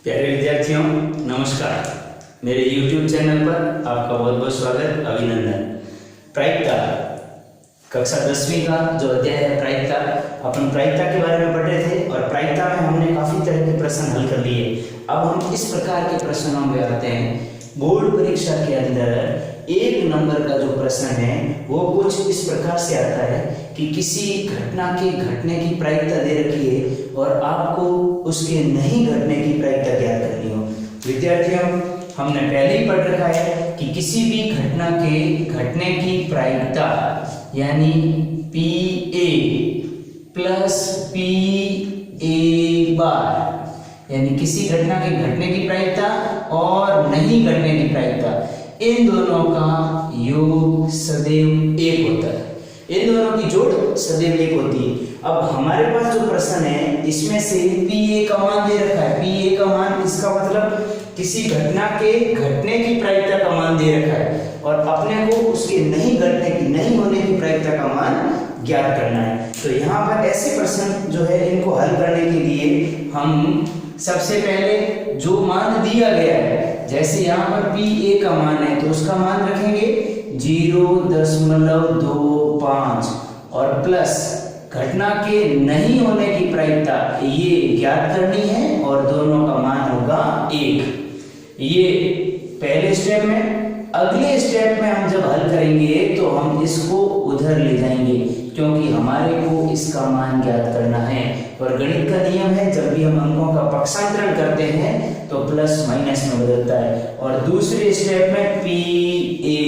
प्यारे विद्यार्थियों नमस्कार। मेरे YouTube चैनल पर आपका बहुत बहुत स्वागत, अभिनंदन। प्रायिकता कक्षा 10वीं का जो अध्याय है प्रायिकता, अपन प्रायिकता के बारे में पढ़ रहे थे और प्रायिकता में हमने काफी तरह के प्रश्न हल कर लिए। अब हम इस प्रकार के प्रश्नों में आते हैं। बोर्ड परीक्षा के अंदर एक नंबर का जो प्रश्न है वो कुछ इस प्रकार से आता है कि किसी घटना के घटने की प्रायिकता दे रखी है और आपको उसके नहीं घटने की प्रायिकता ज्ञात करनी हो। विद्यार्थियों हमने पहले ही पढ़ रखा है कि किसी भी घटना के घटने की प्रायिकता यानी PA प्लस PA बार, यानी किसी घटना के घटने की प्रायिकता और नहीं घटने की प्रायिकता, इन दोनों का योग सदैव एक होता है। इन दोनों की जोड़ सदैव एक होती है। अब हमारे पास जो प्रश्न है इसमें से PA का मान दे रखा है। PA का मान, इसका मतलब किसी घटना के घटने की प्रायिकता का मान दे रखा है और अपने को उसके नहीं घटने की, नहीं होने की प्रायिकता का मान ज्ञात करना है। तो यहाँ पर ऐसे प्रश्न जो है इनको हल करने के लिए हम सबसे पहले जो मान दिया गया है, जैसे यहाँ पर PA का मान है तो उसका मान रखेंगे 0.25 और प्लस घटना के नहीं होने की प्रायिकता ये ज्ञात करनी है और दोनों का मान होगा 1। ये पहले स्टेप में। अगले स्टेप में हम जब हल करेंगे तो हम इसको उधर ले जाएंगे क्योंकि हमारे को इसका मान ज्ञात करना है और गणित का नियम है जब भी हम अंकों का पक्षांतरण करते हैं तो प्लस माइनस में बदलता है। और दूसरे स्टेप में PA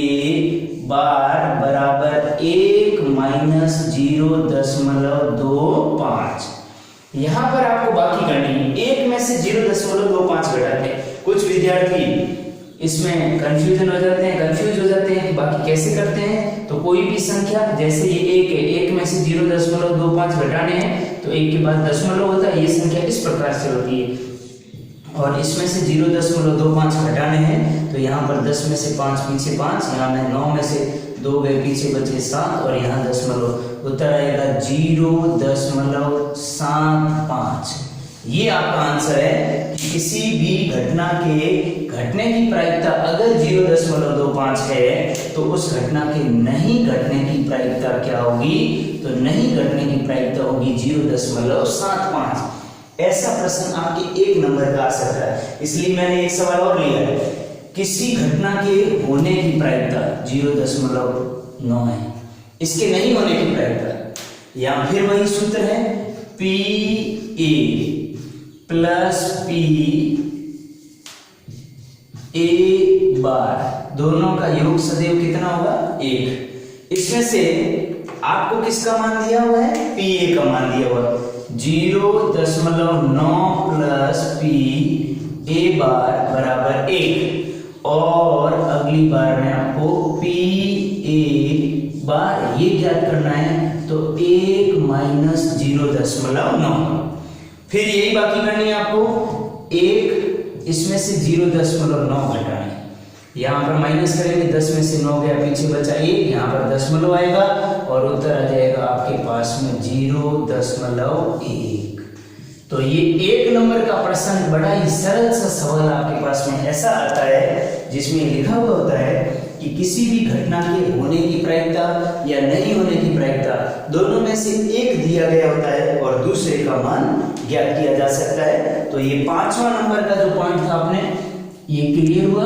बार बराबर 1 माइनस 0.25। यहाँ पर आपको बाकी करनी है, 1 में से 0.25 घटाते हैं। कुछ विद्यार्थी इसमें कंफ्यूज हो जाते हैं कि बाकी कैसे करते हैं। तो कोई भी संख्या, जैसे ये 1 है, 1 में से 0.25 घटाने हैं तो 1 के बाद दशमलव होता है। ये संख्या इस प्रकार से होती है और इसमें से 0.25 घटाने हैं तो यहाँ पर 10 में से 5 पीछे 5, यहाँ में 9 में से 2 गए पीछे बचे 7 और यहाँ दशमलव, उत्तर आएगा 0.75। ये आपका आंसर है कि किसी भी घटना के घटने की प्रायिकता अगर 0.25 है तो उस घटना के नहीं घटने की प्रायिकता क्या होगी, तो नहीं घटने की प्रायिकता होगी 0.75। ऐसा प्रश्न आपके 1 नंबर का आ सकता है, इसलिए मैंने एक सवाल और लिया है। किसी घटना के होने की प्रायिकता 0.9 है, इसके नहीं होने की प्रायिकता, या फिर वही सूत्र है PA प्लस PA बार, दोनों का योग सदैव कितना होगा 1। इसमें से आपको किसका मान दिया हुआ है, PA का मान दिया हुआ है 0.9 प्लस PA बार बराबर 1 और अगली बार में आपको PA बार ये ज्ञात करना है तो 1 माइनस 0.9। फिर यही बाकी करनी है आपको, 1 इसमें से 0.9 घटाना है। यहाँ पर माइनस करेंगे, 10 में से 9 गया पीछे बचा 1, यहाँ पर दशमलव आएगा और उत्तर आ जाएगा आपके पास में 0.1। तो ये 1 नंबर का प्रश्न बड़ा ही सरल सा सवाल आपके पास में ऐसा आता है जिसमें लिखा हुआ होता है कि किसी भी घटना के होने की प्रायिकता या नहीं होने की प्रायिकता दोनों में से एक दिया गया होता है और दूसरे का मान ज्ञात किया जा सकता है। तो ये 5वां नंबर का जो पॉइंट था आपने ये क्लियर हुआ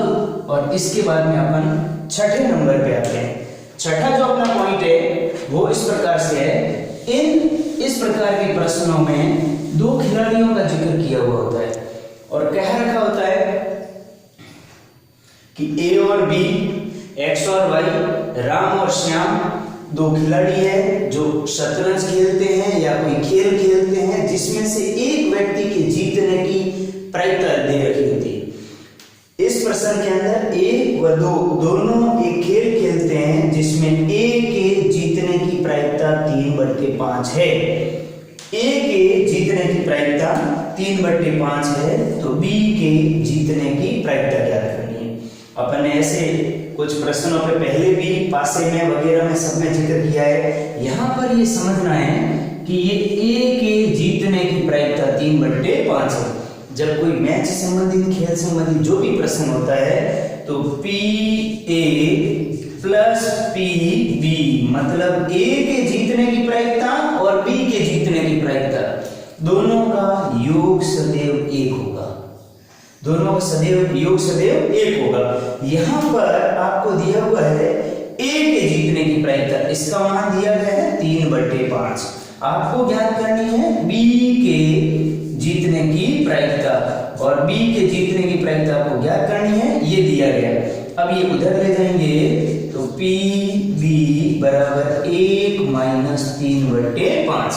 और इसके बाद में अपन 6ठे नंबर पे आते हैं। छठा जो अपना पॉइंट है वो इस प्रकार से है, इस प्रकार के प्रश्नों में 2 खिलाड़ियों का जिक्र किया हुआ होता है और कह रखा होता है कि A और B, X और Y, राम और श्याम 2 खिलाड़ी है जो शतरंज खेलते हैं या कोई खेल खेलते हैं जिसमें से एक व्यक्ति के जीतने की प्रायिकता दे रखी होती है। इस प्रश्न के अंदर एक व दो दोनों एक खेल खेलते हैं जिसमें A के जीतने की प्रायिकता 3/5 है। A के जीतने की प्रायिकता 3/5 है तो B के जीतने की प्रायिकता ज्ञात करनी है। अपन ने ऐसे कुछ प्रश्नों पे पहले भी पासे में वगैरह में सब में जिक्र किया है। यहाँ पर ये समझना है कि ये A के जीतने की प्रायिकता 3/5 है जब कोई मैच संबंधित, खेल संबंधित जो भी प्रश्न होता है तो PA प्लस PB मतलब A के जीतने की प्रायिकता और B के जीतने की प्रायिकता दोनों का योग सदैव 1 होगा। दोनों का सदैव योग सदैव 1 होगा। यहां पर आपको दिया हुआ है A के जीतने की प्रायिकता, इसका मान दिया गया है 3/5। आपको ज्ञात करनी है B के जीतने की प्रायिकता और B के जीतने की प्रायिकता आपको ज्ञात करनी है, ये दिया गया। अब ये उधर ले जाएंगे तो PB बराबर 1 माइनस 3/5।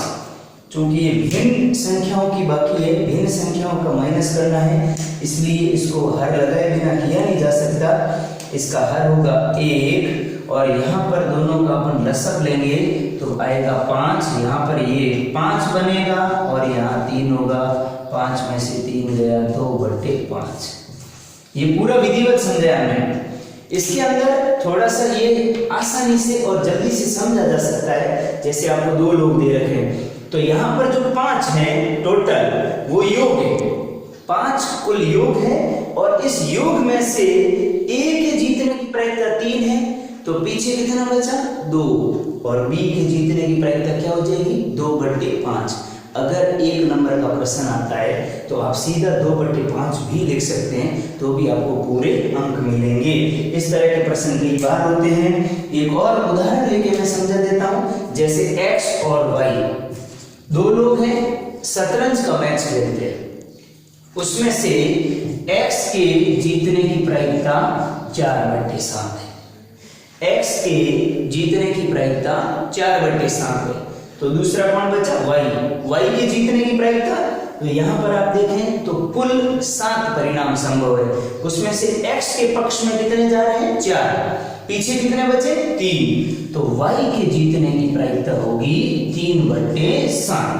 चूंकि ये भिन्न संख्याओं की बाकी है, भिन्न संख्याओं का माइनस करना है, इसलिए इसको हर लगाए बिना किया नहीं जा सकता। इसका हर होगा 1 और यहाँ पर दोनों का अपन लसक लेंगे तो आएगा 5। यहाँ पर ये 5 बनेगा और यहाँ 3 होगा। 5 में से 3 गया 2/5। ये पूरा विधिवत समझाया हमने। इसके अंदर थोड़ा सा ये आसानी से और जल्दी से समझा जा सकता है। जैसे आपको 2 लोग दे रखे हैं तो यहाँ पर जो 5 है टोटल वो योग है, 5 कुल योग है और इस योग में से A के जीतने की प्रायिकता 3 है तो पीछे कितना बचा 2 और B के जीतने की प्रायिकता क्या हो जाएगी 2/5। अगर 1 नंबर का प्रश्न आता है तो आप सीधा 2/5 भी लिख सकते हैं तो भी आपको पूरे अंक मिलेंगे। इस तरह के प्रश्न कई बार होते हैं। एक और उदाहरण लेके मैं समझा देता हूं। जैसे X और Y 2 लोग हैं, शतरंज का मैच खेलते हैं। उसमें से X के जीतने की प्रायिकता 4/7 है। X के जीतने की प्रायिकता 4/7 है। तो दूसरा कौन बचा Y के जीतने की प्रायिकता। तो यहां पर आप देखें तो कुल 7 परिणाम संभव है। उसमें से X के पक्ष में कितने जा रहे हैं 4, पीछे कितने बचे 3। तो Y के जीतने की प्रायिकता होगी 3/7।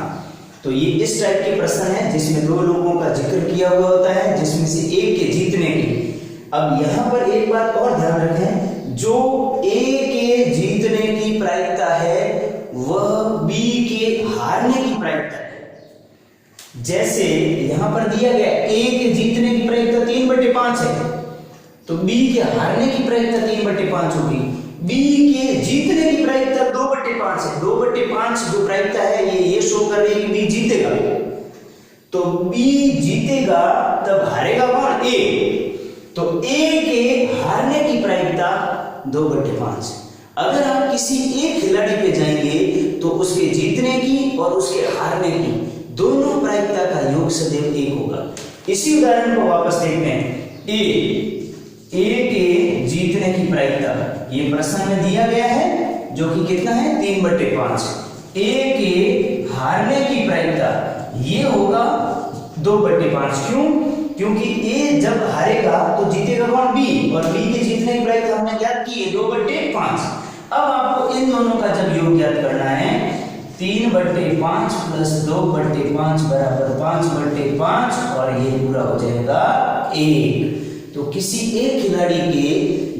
तो ये इस टाइप के प्रश्न है जिसमें 2 लोगों का जिक्र किया हुआ होता है, जिसमें से एक के जीतने की। अब यहां पर एक बात और ध्यान रखें, जो A के जीतने की प्रायिकता है वह B के हारने की प्रायिकता है। जैसे यहां पर दिया गया A के जीतने की प्रायिकता 3/5 है तो B के हारने की प्रायिकता 3/5 होगी। B के जीतने की प्रायिकता 2/5 है। 2/5 जो प्रायिकता है ये शो कर रही है कि B जीतेगा। तो B जीतेगा तब हारेगा कौन A। तो A के हारने की प्रायिकता 2/5। अगर आप किसी एक खिलाड़ी पे जाएंगे तो उसके जीतने की और उसके हारने की दोनों प्रायिकता का योग सदैव 1 होगा। इसी उदाहरण को वापस देखते हैं। A के जीतने की प्रायिकता ये प्रश्न में दिया गया है जो कि कितना है 3/5। A के हारने की प्रायिकता ये होगा 2/5। क्यों? क्योंकि A जब हारेगा तो जीतेगा कौन B और B के जीतने की प्रायिकता हमने ज्ञात की है 2/5। अब आपको इन दोनों का जब योग ज्ञात करना है 3/5 प्लस 2/5 बराबर 5/5 और ये पूरा हो जाएगा 1। तो किसी एक खिलाड़ी के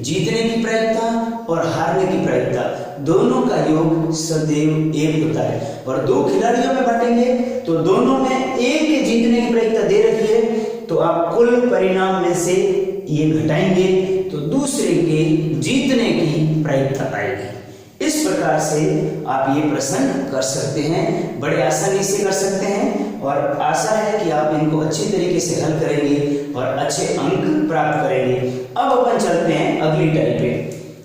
जीतने की प्रायिकता और हारने की प्रायिकता दोनों का योग सदैव 1 होता है। और 2 खिलाड़ियों में बांटेंगे तो दोनों में एक के जीतने की प्रायिकता दे रखी है तो आप कुल परिणाम में से ये घटाएंगे तो दूसरे के जीतने की प्रायिकता आएगी। इस प्रकार से आप ये प्रश्न कर सकते हैं, बड़े आसानी से कर सकते हैं और आशा है कि आप इनको अच्छी तरीके से हल करेंगे और अच्छे अंक प्राप्त करेंगे। अब अपन चलते हैं अगली टाइप पे।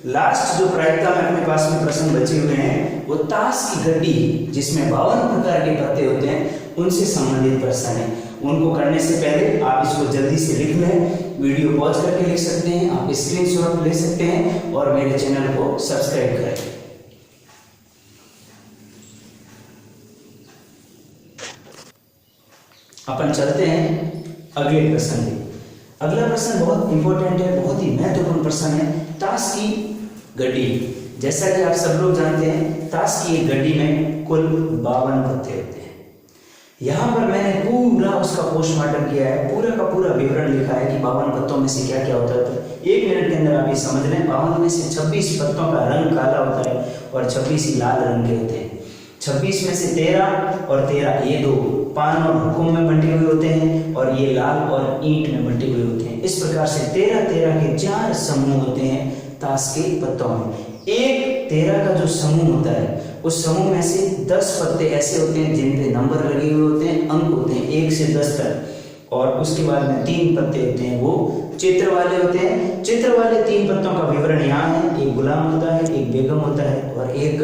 लास्ट जो प्रायिकता में अपने पास में प्रश्न बचे हुए हैं वो ताश की गड्डी जिसमें 52 प्रकार के पत्ते होते हैं उनसे संबंधित प्रश्न है। उनको करने से पहले आप इसको जल्दी से लिख लें, वीडियो पॉज करके लिख सकते हैं, आप स्क्रीनशॉट ले सकते हैं और मेरे चैनल को सब्सक्राइब करें। अपन चलते हैं अगले प्रश्न पे। अगला प्रश्न बहुत इंपॉर्टेंट है, बहुत ही महत्वपूर्ण प्रश्न है। ताश की गड्डी, जैसा कि आप सब लोग जानते हैं ताश की एक गड्डी में कुल 52 पत्ते होते हैं। यहाँ पर मैंने पूरा उसका पोस्टमार्टम किया है, पूरा का पूरा विवरण लिखा है कि 52 पत्तों में से क्या क्या होता है। तो 1 मिनट के अंदर आप ये समझ लें 52 में से 26 पत्तों का रंग काला होता है और 26 ही लाल रंग के होते हैं। 26 में से 13 और 13 ये 2 पान और हुकुम में बंटे हुए होते हैं और और ये लाल और ईंट में बटे हुए होते हैं। इस प्रकार से 13 के 4 समूह होते हैं ताश के पत्तों में। एक 13 का जो समूह होता है उस समूह में से 10 पत्ते ऐसे होते हैं जिन पे नंबर लगे हुए होते हैं, अंक होते हैं 1 से 10 तक, और उसके बाद में 3 पत्ते होते हैं वो चित्र वाले होते हैं। चित्र वाले 3 पत्तों का विवरण यहाँ है, एक गुलाम होता है, एक बेगम होता है और एक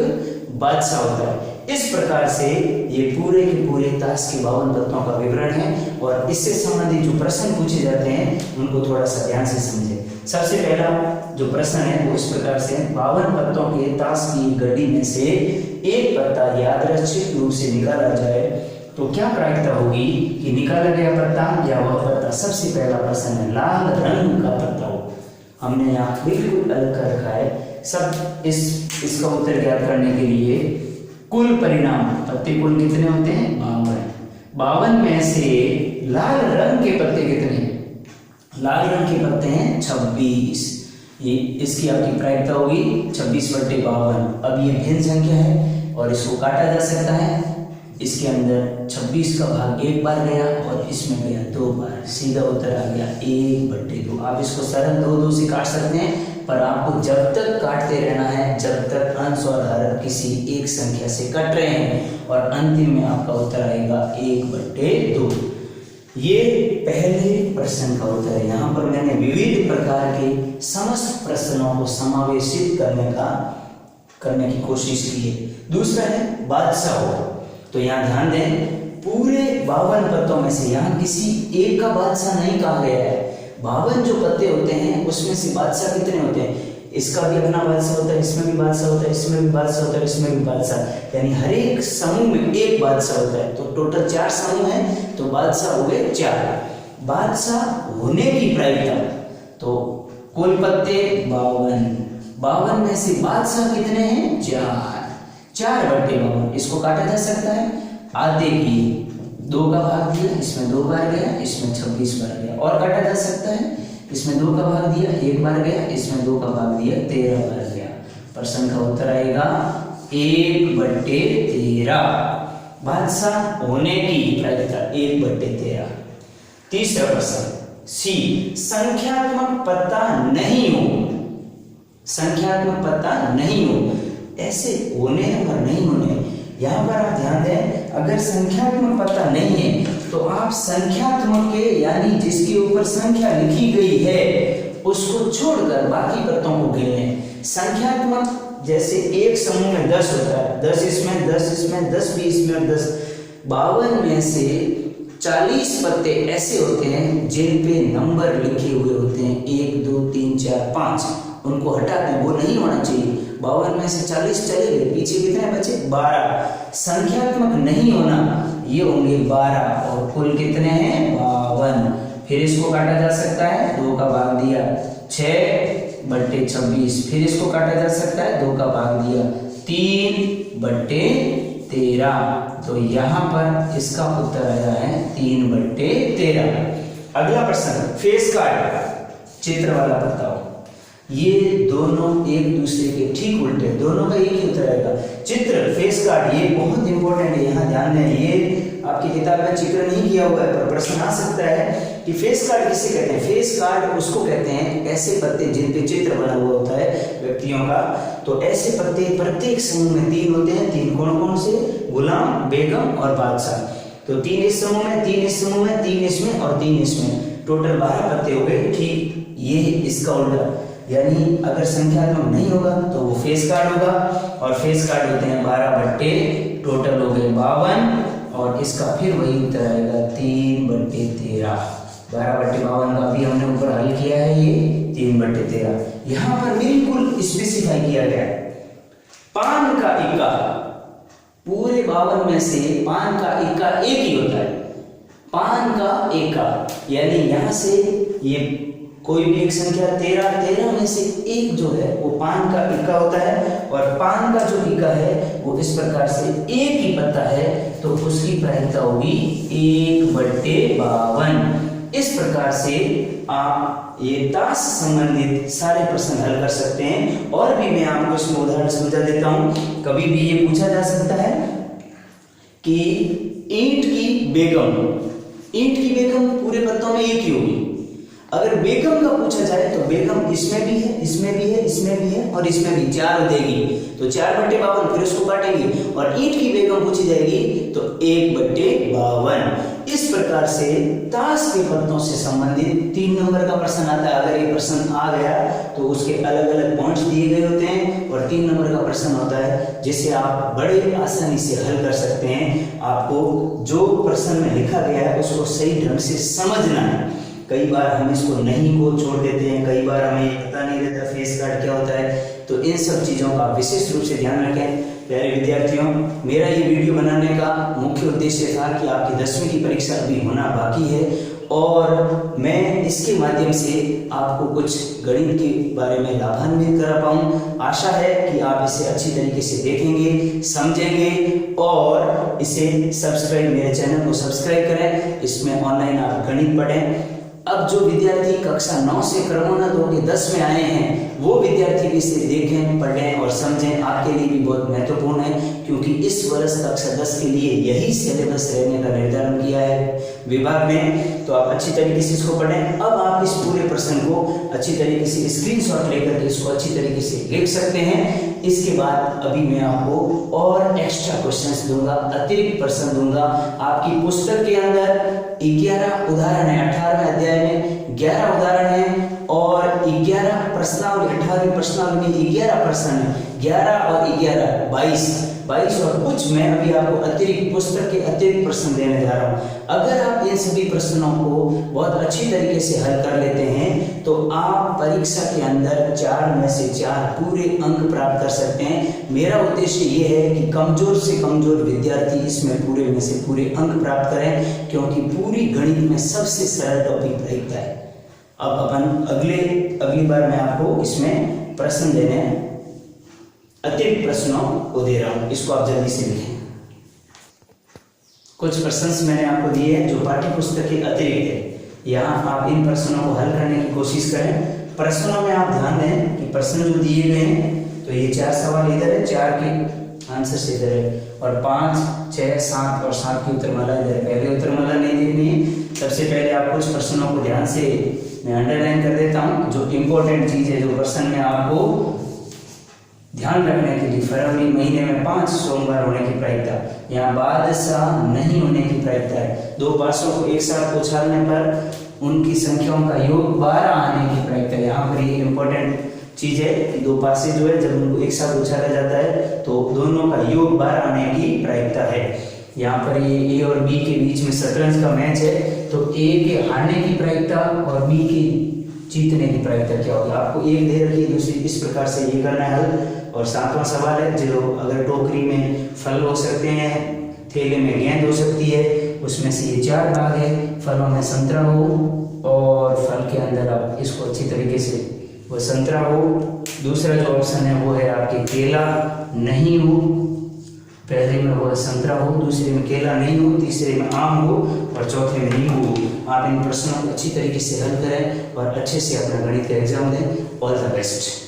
बादशाह होता है। इस प्रकार से ये पूरे के पूरे ताश के 52 पत्तों का विवरण है और इससे संबंधित जो प्रश्न पूछे जाते हैं उनको थोड़ा सा ध्यान से समझें। सबसे पहला जो प्रश्न है वो इस प्रकार से 52 पत्तों के ताश की गड्डी में से एक पत्ता यादृच्छिक रूप से निकाला जाए तो क्या प्रायिकता होगी कि निकाला गया पत्ता या वह पत्ता, सबसे पहला प्रश्न है, लाल रंग का पत्ता हो। हमने यहाँ बिल्कुल अलग कर रखा है सब। इसका उत्तर ज्ञात करने के लिए कुल परिणाम, पत्ते कुल कितने होते हैं 52। 52 में से लाल रंग के पत्ते कितने हैं? लाल रंग के पत्ते हैं 26। ये इसकी आपकी प्रायिकता होगी 26/52। अब ये भिन्न संख्या है और इसको काटा जा सकता है। इसके अंदर 26 का भाग एक बार गया और इसमें गया 2 बार, सीधा उत्तर आ गया 1/2। आप इसको सरल 2 से काट सकते हैं, पर आपको जब तक काटते रहना है जब तक अंश और हर किसी एक संख्या से कट रहे हैं और अंतिम में आपका उत्तर आएगा 1/2। ये पहले प्रश्न का उत्तर है। यहाँ पर मैंने विविध प्रकार के समस्त प्रश्नों को समावेशित करने की कोशिश की है। दूसरा है बादशाह हो, तो यहाँ ध्यान दें पूरे 52 पत्तों में से यहाँ किसी एक का बादशाह नहीं कहा गया है। 52 जो पत्ते होते हैं उसमें से बादशाह कितने होते हैं? इसका भी अपना बादशाह होता है, इसमें भी बादशाह होता है, इसमें भी बादशाह होता है, इसमें भी बादशाह, यानी हर एक समूह में एक बादशाह होता है। तो टोटल 4 समूह हैं तो बादशाह हो गए 4। बादशाह होने की प्रायिकता, तो कुल पत्ते 52 में से बादशाह कितने हैं? 4/52। इसको काटा जा सकता है, आधे की 2 का भाग दिया, इसमें 2 बार गया, इसमें 26 बार गया, और काटा जा सकता है, इसमें 2 का भाग दिया 1 बार गया, इसमें 2 का भाग दिया 13 बार गया। प्रश्न का उत्तर आएगा 1/13। बादशाह होने की प्रायिकता 1/13। तीसरा प्रश्न सी, संख्यात्मक पत्ता नहीं हो। संख्यात्मक पत्ता नहीं हो, ऐसे होने और नहीं होने, यहाँ पर आप ध्यान दें, अगर संख्यात्मक पत्ता नहीं है तो आप संख्यात्मक के यानी जिसके ऊपर संख्या लिखी गई है उसको छोड़कर बाकी पत्तों को गिन लें। संख्यात्मक जैसे एक समूह में 10 होता है, 10 इसमें, 10 इसमें, 10 भी इसमें और 10। 52 में से 40 पत्ते ऐसे होते हैं जिन पे नंबर लिखे हुए होते हैं 1 2 3 4 5, उनको हटा दें, वो नहीं होना चाहिए। 52 में से 40 चले गए, पीछे कितने बचे? 12। संख्यात्मक नहीं होना, ये होंगे 12 और कुल कितने हैं? 52। फिर इसको काटा जा सकता है, 2 का भाग दिया 6/26, फिर इसको काटा जा सकता है, 2 का भाग दिया 3/13। तो यहाँ पर इसका उत्तर आया है 3/13। अगला प्रश्न, फेस कार्ड, चित्र वाला पत्ता हो। ये दोनों एक दूसरे के ठीक उल्टे, दोनों का एक ही उत्तर आएगा। चित्र, फेस कार्ड, ये बहुत इंपॉर्टेंट है, यहाँ ध्यान दें। ये आपकी किताब में चित्र नहीं किया हुआ है पर प्रश्न आ सकता है कि फेस कार्ड किसे कहते हैं। फेस कार्ड उसको कहते हैं ऐसे पत्ते जिन पे चित्र बना हुआ होता है व्यक्तियों का। तो ऐसे पत्ते प्रत्येक समूह में 3 होते हैं। 3 कौन कौन से? गुलाम, बेगम और बादशाह। तो 3 इस समूह में, 3 इस समूह में, 3 इसमें और 3 इसमें, टोटल 12 पत्ते हो गए। ठीक ये इसका उल्टा, यानी अगर संख्यात्मक नहीं होगा तो वो फेस कार्ड होगा, और फेस कार्ड होते हैं 12 टोटल हो गए 52, और इसका फिर वही उत्तर आएगा 3/13। 12/52 का भी हमने ऊपर हल किया है, ये 3/13। यहाँ पर बिल्कुल स्पेसिफाई किया गया है। पान का इक्का, पूरे 52 में से पान का इक्का एक ही होता है। पान का इक्का यानी यहाँ से ये कोई भी एक संख्या 13 में से एक जो है वो पान का इक्का होता है, और पान का जो इक्का है वो इस प्रकार से एक ही पत्ता है तो उसकी प्रायिकता होगी 1/52। इस प्रकार से आप ये ताश संबंधित सारे प्रश्न हल कर सकते हैं। और भी मैं आपको इसमें उदाहरण समझा देता हूँ। कभी भी ये पूछा जा सकता है कि ईंट की बेगम, ईंट की बेगम पूरे पत्तों में एक ही होगी। अगर बेगम का पूछा जाए तो बेगम इसमें भी है, इसमें भी है, इसमें भी है और इसमें भी 4 देगी, तो 4/52, फिर उसको काटेंगे। और ईंट की बेगम पूछी जाएगी तो 1/52। इस प्रकार से ताश के पत्तों से संबंधित 3 नंबर का प्रश्न आता है। अगर ये प्रश्न आ गया तो उसके अलग अलग पॉइंट्स दिए गए होते हैं और 3 नंबर का प्रश्न होता है जिसे आप बड़े आसानी से हल कर सकते हैं। आपको जो प्रश्न में लिखा गया है उसको सही ढंग से समझना है। कई बार हम इसको नहीं को छोड़ देते हैं, कई बार हमें पता नहीं रहता फेस कार्ड क्या होता है, तो इन सब चीज़ों का विशेष रूप से ध्यान रखें। प्यारे विद्यार्थियों, मेरा ये वीडियो बनाने का मुख्य उद्देश्य था कि आपकी 10वीं की परीक्षा अभी होना बाकी है और मैं इसके माध्यम से आपको कुछ गणित के बारे में लाभान्वित करा पाऊँ। आशा है कि आप इसे अच्छी तरीके से देखेंगे, समझेंगे और इसे सब्सक्राइब, मेरे चैनल को सब्सक्राइब करें। इसमें ऑनलाइन आप गणित पढ़ें। अब जो विद्यार्थी कक्षा 9 से क्रमोन्नत होकर 10 में आए हैं वो विद्यार्थी भी इसे देखें, पढ़ें और समझें। आपके लिए भी बहुत महत्वपूर्ण है क्योंकि इस वर्ष कक्षा 10 के लिए यही सिलेबस रहने का निर्धारण किया है विभाग ने, तो आप अच्छी तरीके से इसको पढ़ें। अब आप इस पूरे प्रश्न को अच्छी तरीके से स्क्रीनशॉट लेकर के इसको अच्छी तरीके से लिख सकते हैं। इसके बाद अभी मैं आपको और एक्स्ट्रा क्वेश्चंस दूंगा, अतिरिक्त प्रश्न दूंगा। आपकी पुस्तक के अंदर 11 उदाहरण है, 18वें अध्याय में 11 उदाहरण है और 11 प्रश्नावली, 18वीं प्रश्नावली में 11 प्रश्न है, 11 और 11 22 और कुछ मैं अभी आपको अतिरिक्त पुस्तक के अतिरिक्त प्रश्न देने जा रहा हूँ। अगर आप इन सभी प्रश्नों को बहुत अच्छी तरीके से हल कर लेते हैं तो आप परीक्षा के अंदर 4 में से 4 पूरे अंक प्राप्त कर सकते हैं। मेरा उद्देश्य ये है कि कमजोर से कमजोर विद्यार्थी इसमें पूरे में से पूरे अंक प्राप्त करें क्योंकि पूरी गणित में सबसे सरल टॉपिक प्रायिकता है। अब अपन अगली बार मैं आपको इसमें प्रश्न देने अतिरिक्त प्रश्नों को दे रहा हूं, इसको आप जल्दी से लिखें। कुछ प्रश्न मैंने आपको दिए हैं जो पाठ्य पुस्तक के अतिरिक्त है। यहाँ आप इन प्रश्नों को हल करने की कोशिश करें। प्रश्नों में आप ध्यान दें कि प्रश्न जो दिए गए हैं तो ये 4 सवाल इधर है, 4 के आंसर से इधर है और 5, 6, 7 और 7 की उत्तरमाला इधर है। पहले उत्तरमाला नहीं देखनी है। सबसे पहले आप कुछ प्रश्नों को ध्यान से मैं अंडरलाइन कर देता हूँ। जो इम्पोर्टेंट चीज है, जो प्रश्न में आपको ध्यान रखने के लिए, फरवरी महीने में 5 सोमवार होने की प्रायिकता, यहाँ बादशाह नहीं होने की प्रायिकता है। 2 पासों को एक साथ उछालने पर उनकी संख्याओं का योग 12 आने की प्रायिकता है। यहाँ पर ये इम्पोर्टेंट चीज है कि 2 पासे जो है जब उनको एक साथ उछाला जाता है तो दोनों का योग 12 आने की प्रायिकता है। यहाँ पर ये ए और बी के बीच में शतरंज का मैच है तो ए के हारने की प्रायिकता और बी के जीतने की प्रायिकता क्या होगी। आपको एक दे रखी, दूसरी इस प्रकार से ये करना है हल। और 7वां सवाल है, जो अगर टोकरी में फल हो सकते हैं, थैले में गेंद हो सकती है, उसमें से ये 4 भाग है। फलों में संतरा हो और फल के अंदर आप इसको अच्छी तरीके से वो संतरा हो। दूसरा जो ऑप्शन है वो है आपके केला नहीं हो। पहले में वो संतरा हो, दूसरे में केला नहीं हो, तीसरे में आम हो और चौथे में नींबू हो। आप इन प्रश्नों को अच्छी तरीके से हल करें और अच्छे से अपना गणित का एग्जाम दें। All the best.